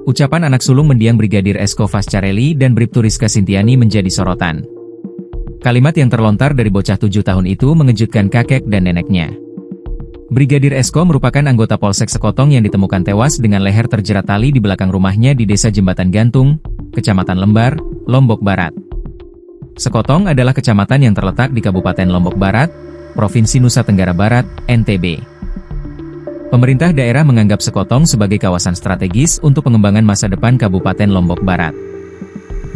Ucapan anak sulung mendiang Brigadir Esko Fascarelli dan Bribtu Rizka Sintiani menjadi sorotan. Kalimat yang terlontar dari bocah 7 tahun itu mengejutkan kakek dan neneknya. Brigadir Esko merupakan anggota Polsek Sekotong yang ditemukan tewas dengan leher terjerat tali di belakang rumahnya di Desa Jembatan Gantung, Kecamatan Lembar, Lombok Barat. Sekotong adalah kecamatan yang terletak di Kabupaten Lombok Barat, Provinsi Nusa Tenggara Barat, NTB. Pemerintah daerah menganggap Sekotong sebagai kawasan strategis untuk pengembangan masa depan Kabupaten Lombok Barat.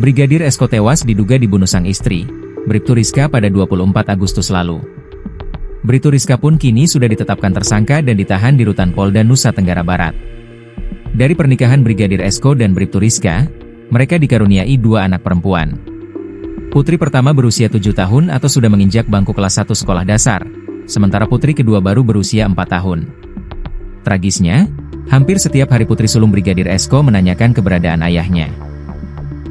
Brigadir Esko tewas diduga dibunuh sang istri, Bribtu Rizka, pada 24 Agustus lalu. Bribtu Rizka pun kini sudah ditetapkan tersangka dan ditahan di Rutan Polda Nusa Tenggara Barat. Dari pernikahan Brigadir Esko dan Bribtu Rizka, mereka dikaruniai 2 anak perempuan. Putri pertama berusia 7 tahun atau sudah menginjak bangku kelas 1 sekolah dasar, sementara putri kedua baru berusia 4 tahun. Tragisnya, hampir setiap hari putri sulung Brigadir Esko menanyakan keberadaan ayahnya.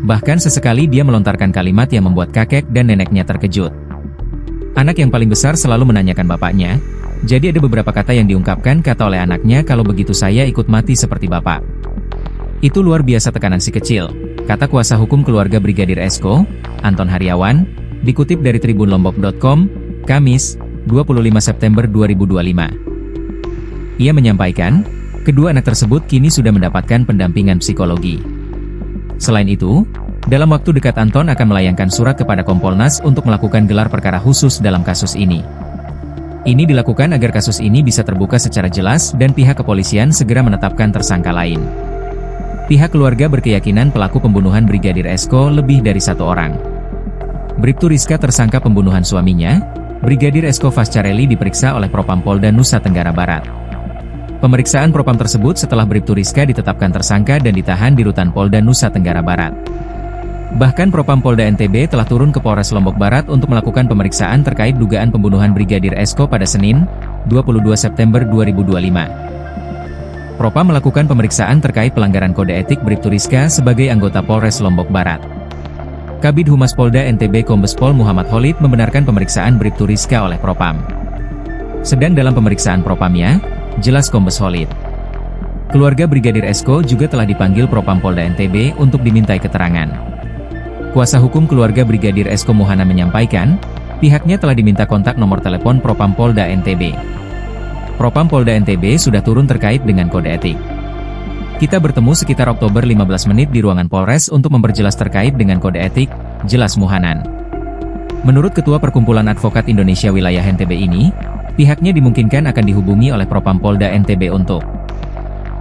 Bahkan sesekali dia melontarkan kalimat yang membuat kakek dan neneknya terkejut. Anak yang paling besar selalu menanyakan bapaknya, jadi ada beberapa kata yang diungkapkan oleh anaknya, "Kalau begitu saya ikut mati seperti bapak." Itu luar biasa tekanan si kecil, kata kuasa hukum keluarga Brigadir Esko, Anton Haryawan, dikutip dari tribunlombok.com, Kamis, 25 September 2025. Ia menyampaikan, kedua anak tersebut kini sudah mendapatkan pendampingan psikologi. Selain itu, dalam waktu dekat Anton akan melayangkan surat kepada Kompolnas untuk melakukan gelar perkara khusus dalam kasus ini. Ini dilakukan agar kasus ini bisa terbuka secara jelas dan pihak kepolisian segera menetapkan tersangka lain. Pihak keluarga berkeyakinan pelaku pembunuhan Brigadir Esko lebih dari 1 orang. Bribtu Rizka, tersangka pembunuhan suaminya, Brigadir Esko Fascarelli, diperiksa oleh Propam Polda Nusa Tenggara Barat. Pemeriksaan propam tersebut setelah Bribtu Rizka ditetapkan tersangka dan ditahan di Rutan Polda Nusa Tenggara Barat. Bahkan Propam Polda NTB telah turun ke Polres Lombok Barat untuk melakukan pemeriksaan terkait dugaan pembunuhan Brigadir Esko pada Senin, 22 September 2025. Propam melakukan pemeriksaan terkait pelanggaran kode etik Bribtu Rizka sebagai anggota Polres Lombok Barat. Kabid Humas Polda NTB Kombes Pol Muhammad Khalid membenarkan pemeriksaan Bribtu Rizka oleh Propam. Sedang dalam pemeriksaan propamnya, jelas Kombes Khalid, keluarga Brigadir Esko juga telah dipanggil Propam Polda NTB untuk dimintai keterangan. Kuasa hukum keluarga Brigadir Esko Muhana menyampaikan, pihaknya telah diminta kontak nomor telepon Propam Polda NTB. Propam Polda NTB sudah turun terkait dengan kode etik. Kita bertemu sekitar Oktober 15 menit di ruangan Polres untuk memperjelas terkait dengan kode etik, jelas Muhanan. Menurut Ketua Perkumpulan Advokat Indonesia Wilayah NTB ini, pihaknya dimungkinkan akan dihubungi oleh Propam Polda NTB untuk